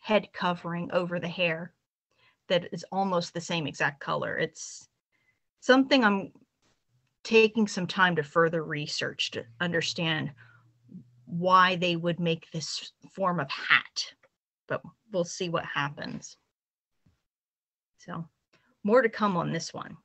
head covering over the hair that is almost the same exact color. It's something I'm taking some time to further research to understand why they would make this form of hat, but we'll see what happens. So more to come on this one.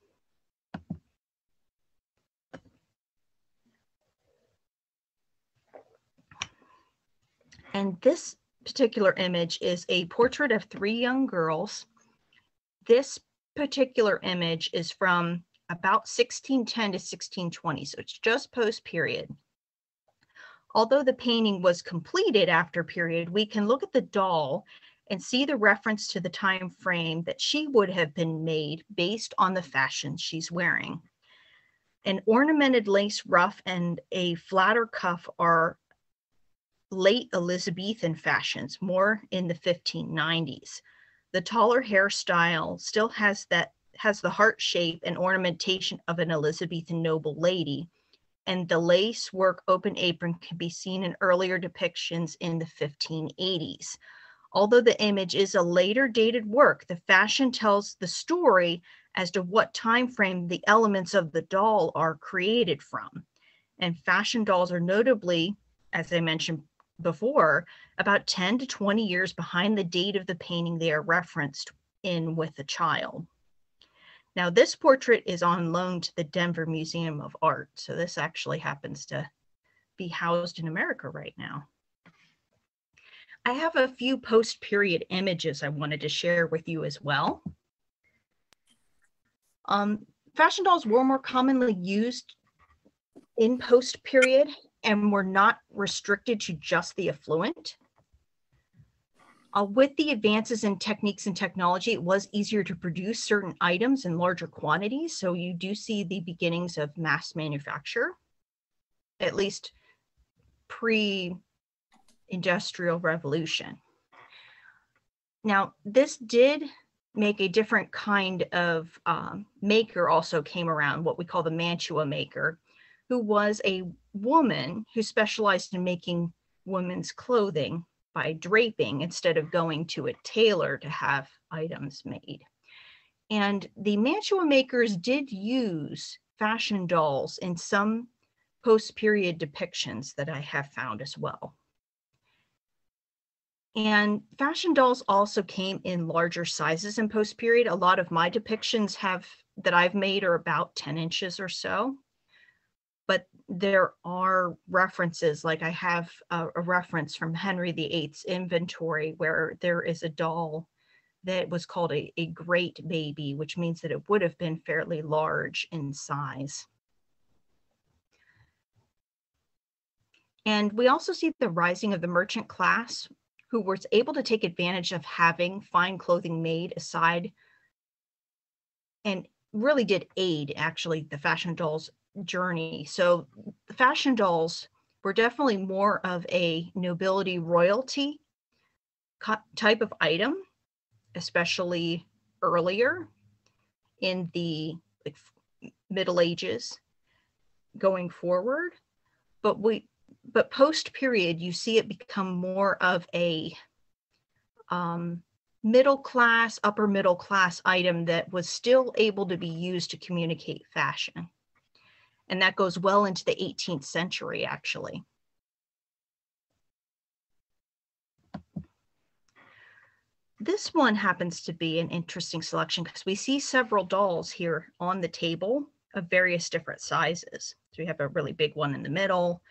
And this particular image is a portrait of 3 young girls. This particular image is from about 1610 to 1620, so it's just post-period. Although the painting was completed after period, we can look at the doll and see the reference to the time frame that she would have been made based on the fashion she's wearing. An ornamented lace ruff and a flatter cuff are late Elizabethan fashions, more in the 1590s. The taller hairstyle still has the heart shape and ornamentation of an Elizabethan noble lady, and the lace work open apron can be seen in earlier depictions in the 1580s. Although the image is a later dated work, the fashion tells the story as to what time frame the elements of the doll are created from. And fashion dolls are notably, as I mentioned before, about 10 to 20 years behind the date of the painting they are referenced in with a child. Now, this portrait is on loan to the Denver Museum of Art, so this actually happens to be housed in America right now. I have a few post-period images I wanted to share with you as well. Fashion dolls were more commonly used in post-period and were not restricted to just the affluent. With the advances in techniques and technology, it was easier to produce certain items in larger quantities. So you do see the beginnings of mass manufacture, at least pre-industrial revolution. Now, this did make a different kind of maker also came around, what we call the mantua maker, who was a woman who specialized in making women's clothing by draping instead of going to a tailor to have items made. And the mantua makers did use fashion dolls in some post-period depictions that I have found as well. And fashion dolls also came in larger sizes in post-period. A lot of my depictions that I've made are about 10 inches or so. But there are references, like I have a reference from Henry VIII's inventory where there is a doll that was called a great baby, which means that it would have been fairly large in size. And we also see the rising of the merchant class, who was able to take advantage of having fine clothing made aside, and really did aid actually the fashion dolls journey. So the fashion dolls were definitely more of a nobility royalty type of item, especially earlier in the Middle Ages going forward. But post-period, you see it become more of a middle class, upper middle class item that was still able to be used to communicate fashion. And that goes well into the 18th century, actually. This one happens to be an interesting selection because we see several dolls here on the table of various different sizes. So we have a really big one in the middle,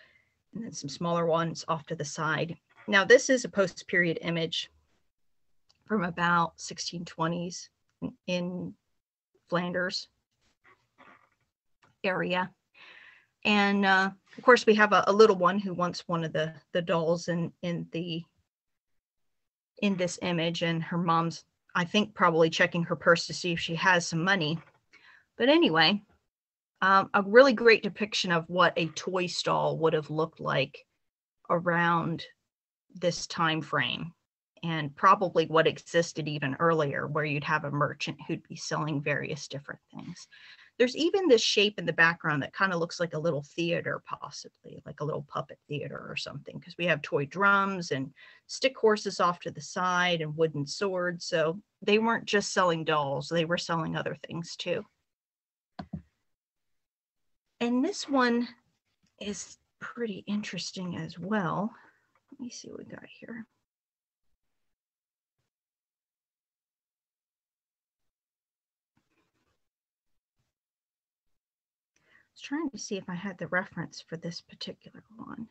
and then some smaller ones off to the side. Now, this is a post-period image from about 1620s in Flanders area. And of course, we have a little one who wants one of the dolls in this image, and her mom's, I think, probably checking her purse to see if she has some money. But anyway, a really great depiction of what a toy stall would have looked like around this time frame, and probably what existed even earlier, where you'd have a merchant who'd be selling various different things. There's even this shape in the background that kind of looks like a little theater, possibly like a little puppet theater or something, because we have toy drums and stick horses off to the side and wooden swords. So they weren't just selling dolls, they were selling other things too. And this one is pretty interesting as well. Let me see what we got here. I was trying to see if I had the reference for this particular one.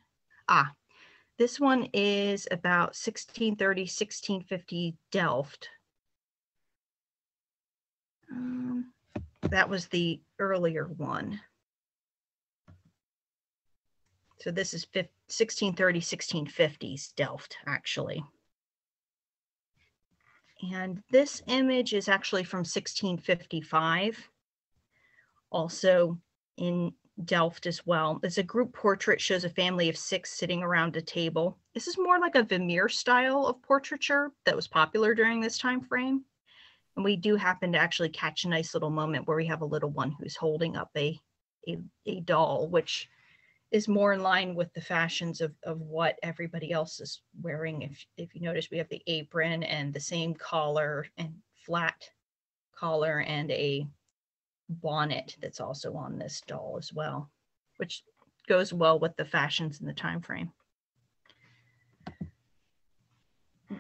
This one is about 1630, 1650 Delft. That was the earlier one. So this is 1630, 1650s Delft, actually. And this image is actually from 1655, also in Delft as well. It's a group portrait, shows a family of 6 sitting around a table. This is more like a Vermeer style of portraiture that was popular during this time frame. And we do happen to actually catch a nice little moment where we have a little one who's holding up a doll, which is more in line with the fashions of what everybody else is wearing. If you notice, we have the apron and the same collar and flat collar and a bonnet that's also on this doll as well, which goes well with the fashions in the time frame.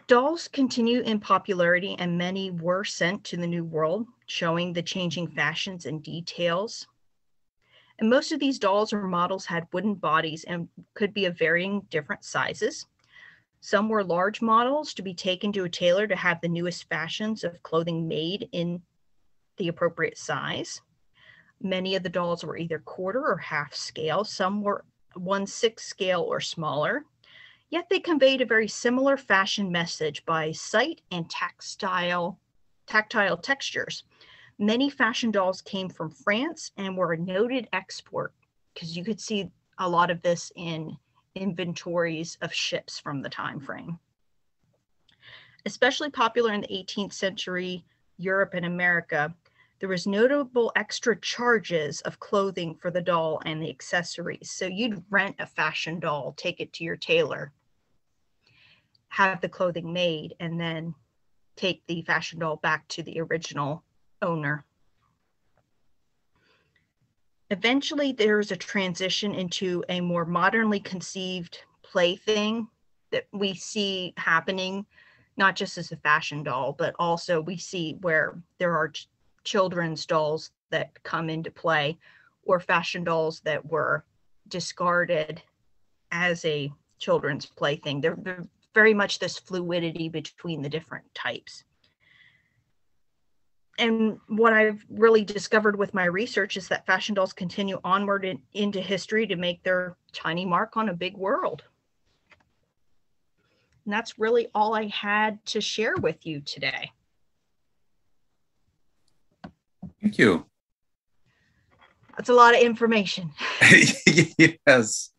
Dolls continue in popularity, and many were sent to the New World, showing the changing fashions and details. And most of these dolls or models had wooden bodies and could be of varying different sizes. Some were large models to be taken to a tailor to have the newest fashions of clothing made in the appropriate size. Many of the dolls were either quarter or half scale. Some were 1/6 scale or smaller. Yet they conveyed a very similar fashion message by sight and tactile textures. Many fashion dolls came from France and were a noted export, because you could see a lot of this in inventories of ships from the time frame. Especially popular in the 18th century Europe and America, there was notable extra charges of clothing for the doll and the accessories. So you'd rent a fashion doll, take it to your tailor, have the clothing made, and then take the fashion doll back to the original owner. Eventually, there's a transition into a more modernly conceived plaything that we see happening, not just as a fashion doll, but also we see where there are children's dolls that come into play, or fashion dolls that were discarded as a children's plaything. They're very much this fluidity between the different types. And what I've really discovered with my research is that fashion dolls continue onward into history to make their tiny mark on a big world. And that's really all I had to share with you today. Thank you. That's a lot of information. Yes.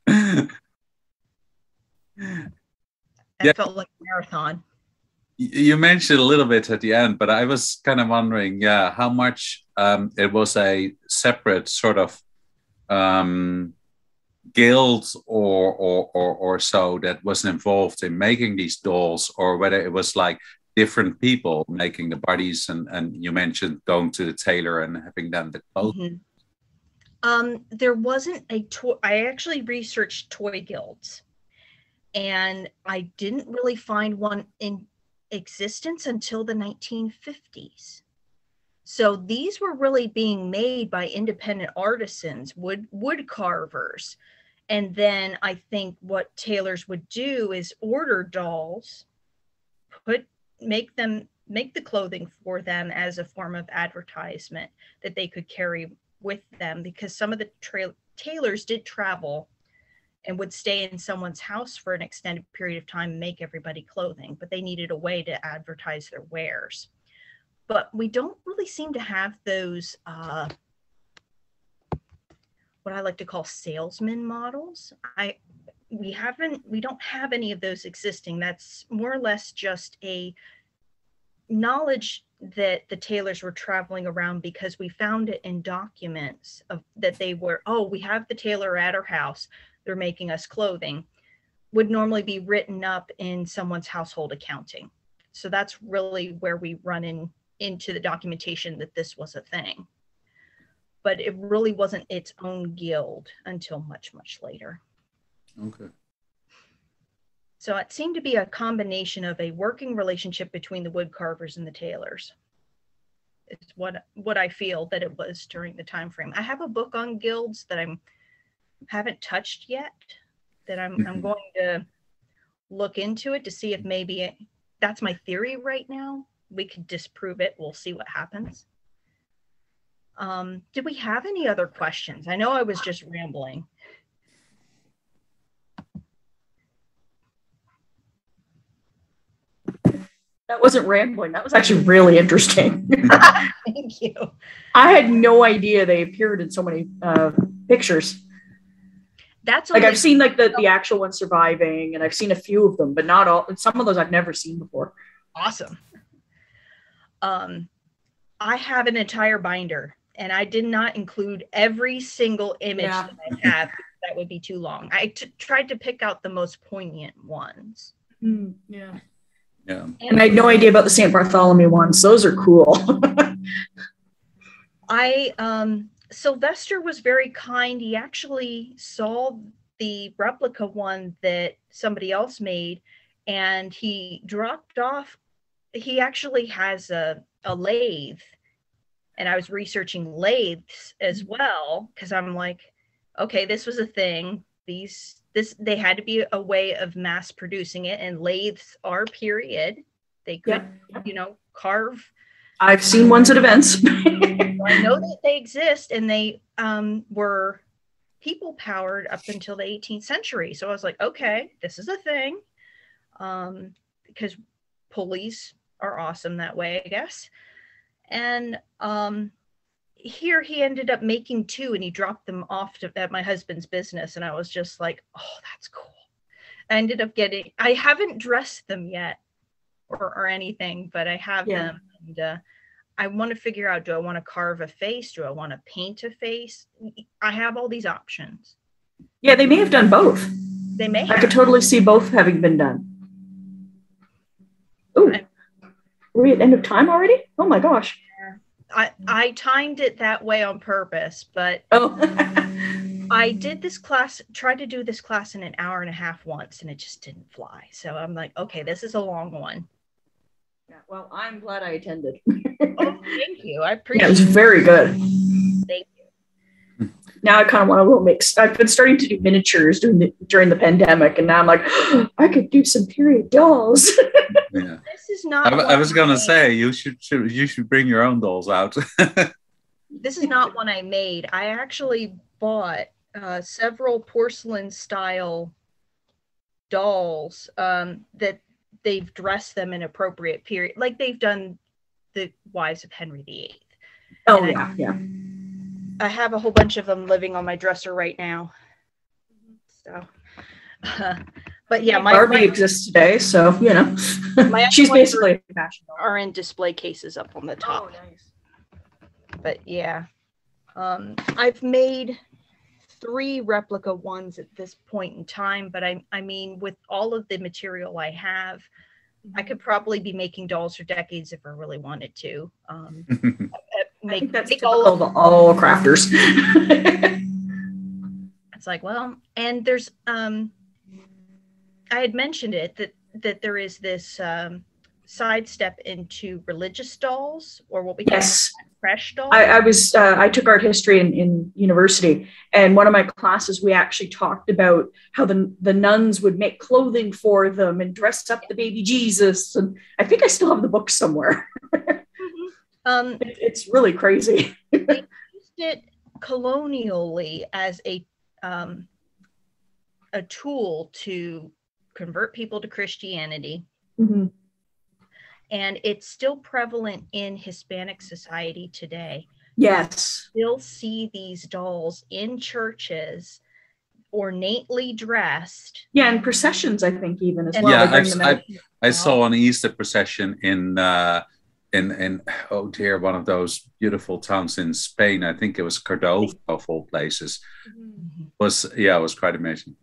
It felt like a marathon. You mentioned a little bit at the end, but I was kind of wondering, how much it was a separate sort of guild or so that was involved in making these dolls, or whether it was like different people making the bodies, and you mentioned going to the tailor and having them the clothes. Mm-hmm. There wasn't a toy. I actually researched toy guilds, and I didn't really find one in existence until the 1950s. So these were really being made by independent artisans, wood carvers. And then I think what tailors would do is order dolls, make the clothing for them as a form of advertisement that they could carry with them, because some of the tailors did travel and would stay in someone's house for an extended period of time and make everybody clothing, but they needed a way to advertise their wares. But we don't really seem to have those, what I like to call salesman models. We don't have any of those existing. That's more or less just a knowledge that the tailors were traveling around, because we found it in documents that they were, we have the tailor at our house, they're making us clothing, would normally be written up in someone's household accounting. So that's really where we run into the documentation that this was a thing. But it really wasn't its own guild until much, much later. Okay. So it seemed to be a combination of a working relationship between the wood carvers and the tailors. It's what I feel that it was during the time frame. I have a book on guilds that I haven't touched yet, that I'm going to look into it to see if maybe that's my theory right now. We could disprove it. We'll see what happens. Did we have any other questions? I know I was just rambling. That wasn't rambling. That was actually really interesting. Thank you. I had no idea they appeared in so many pictures. That's like I've seen like the actual one surviving, and I've seen a few of them, but not all. And some of those I've never seen before. Awesome. I have an entire binder, and I did not include every single image that I have. That would be too long. I tried to pick out the most poignant ones. Yeah. Yeah. And I had no idea about the St. Bartholomew ones. Those are cool. Sylvester was very kind. He actually saw the replica one that somebody else made, and he dropped off. He actually has a lathe, and I was researching lathes as well, because I'm like, okay, this was a thing. They had to be a way of mass producing it, and lathes are period. They could, carve. I've seen ones at events. I know that they exist, and they were people powered up until the 18th century. So I was like, okay, this is a thing, because pulleys are awesome that way, I guess. And here he ended up making two, and he dropped them off at my husband's business, and I was just like, oh, that's cool. I haven't dressed them yet or anything, but I have them, and I want to figure out, do I want to carve a face? Do I want to paint a face? I have all these options. Yeah, they may have done both. They may have. I could totally see both having been done. Oh, are we at end of time already? Oh my gosh. I timed it that way on purpose, but I did this class, tried to do this class in an hour and a half once, and it just didn't fly. So I'm like, okay, this is a long one. Yeah, well, I'm glad I attended. Oh, thank you. I appreciate it. It was very good. Thank you. Now I kind of want a little mix. I've been starting to do miniatures during the pandemic, and now I'm like, I could do some period dolls. Yeah. This is not. I was gonna say you should bring your own dolls out. This is not one I made. I actually bought several porcelain style dolls that they've dressed them in appropriate period, like they've done the wives of Henry VIII. Oh, and yeah. I have a whole bunch of them living on my dresser right now. So, but yeah, Barbie exists today, so she's basically are in display cases up on the top. Oh, nice. But yeah, I've made 3 replica ones at this point in time, but I mean, with all of the material I have, I could probably be making dolls for decades if I really wanted to. I think that's typical of all crafters. It's like, well, and there's I had mentioned it that there is this sidestep into religious dolls, or what we call fresh dolls? I took art history in university, and one of my classes, we actually talked about how the nuns would make clothing for them and dress up the baby Jesus. And I think I still have the book somewhere. It's really crazy. They used it colonially as a tool to convert people to Christianity. Mm-hmm. And it's still prevalent in Hispanic society today. Yes. You still see these dolls in churches, ornately dressed. Yeah, and processions, I think, even as well. Yeah, I saw an Easter procession in oh dear, one of those beautiful towns in Spain. I think it was Cordova, of all places. Mm-hmm. It was quite amazing.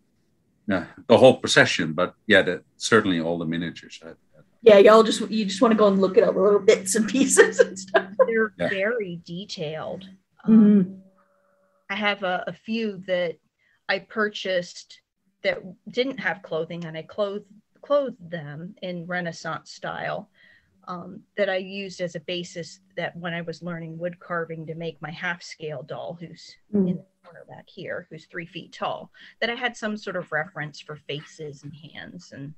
Yeah, the whole procession, but yeah, certainly all the miniatures. Yeah, you just want to go and look at all the little bits and pieces and stuff. They're very detailed. Mm-hmm. I have a few that I purchased that didn't have clothing, and I clothed them in Renaissance style, that I used as a basis that when I was learning wood carving to make my half-scale doll, who's in the corner back here, who's 3 feet tall, that I had some sort of reference for faces and hands and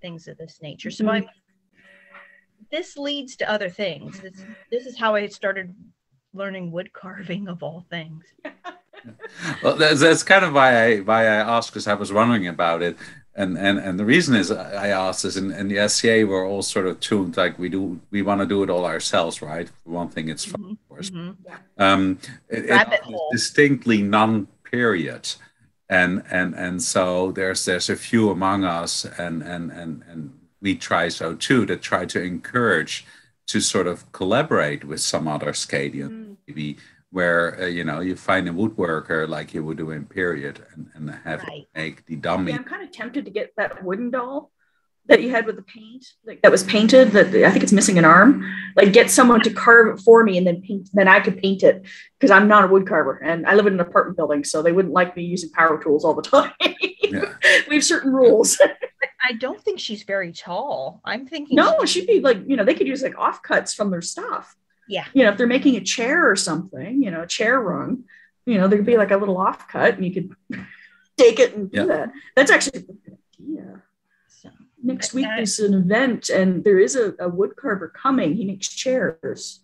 things of this nature. So this leads to other things. This is how I started learning wood carving, of all things. Well, that's kind of why I asked, because I was wondering about it, and the reason is I asked is in the SCA we're all sort of tuned, like we want to do it all ourselves, right? For one thing, it's fun, of course. Mm-hmm. It's distinctly non-period. And so there's a few among us, and we try so too, to try to encourage to sort of collaborate with some other Scadian, maybe where you find a woodworker like you would do in period, and have to make the dummy. Yeah, I'm kind of tempted to get that wooden doll that you had with the paint, like that was painted, that I think it's missing an arm. Like, get someone to carve it for me, and then I could paint it, because I'm not a wood carver, and I live in an apartment building, so they wouldn't like me using power tools all the time. Yeah. We have certain rules. I don't think she's very tall. I'm thinking she'd be like, they could use like offcuts from their stuff. Yeah. If they're making a chair or something, a chair rung, there'd be like a little offcut, and you could take it and do that. That's actually a good idea. Next week there's an event, and there is a wood carver coming. He makes chairs.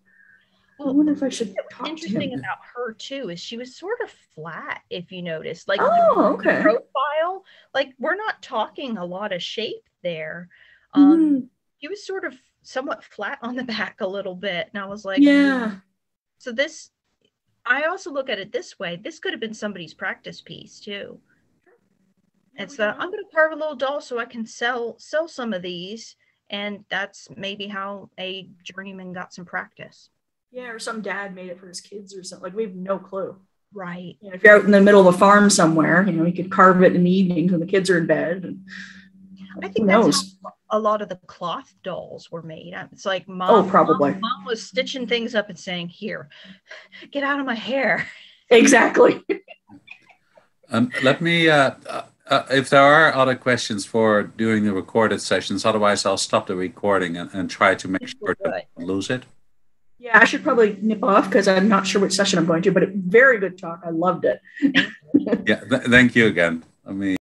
Well, I wonder if I should talk to him. Interesting about her too is she was sort of flat, if you notice. Like, okay. The profile, like, we're not talking a lot of shape there. He was sort of somewhat flat on the back a little bit, and I was like, yeah. So this, I also look at it this way. This could have been somebody's practice piece too. And so I'm going to carve a little doll so I can sell some of these. And that's maybe how a journeyman got some practice. Yeah, or some dad made it for his kids or something. Like, we have no clue. Right. If you're out in the middle of a farm somewhere, you could carve it in the evenings when the kids are in bed. And I think that's how a lot of the cloth dolls were made. It's like mom was stitching things up and saying, "Here, get out of my hair." Exactly. Let me... if there are other questions for doing the recorded sessions, otherwise I'll stop the recording and try to make sure to lose it. Yeah, I should probably nip off, because I'm not sure which session I'm going to, but very good talk. I loved it. Yeah, thank you again.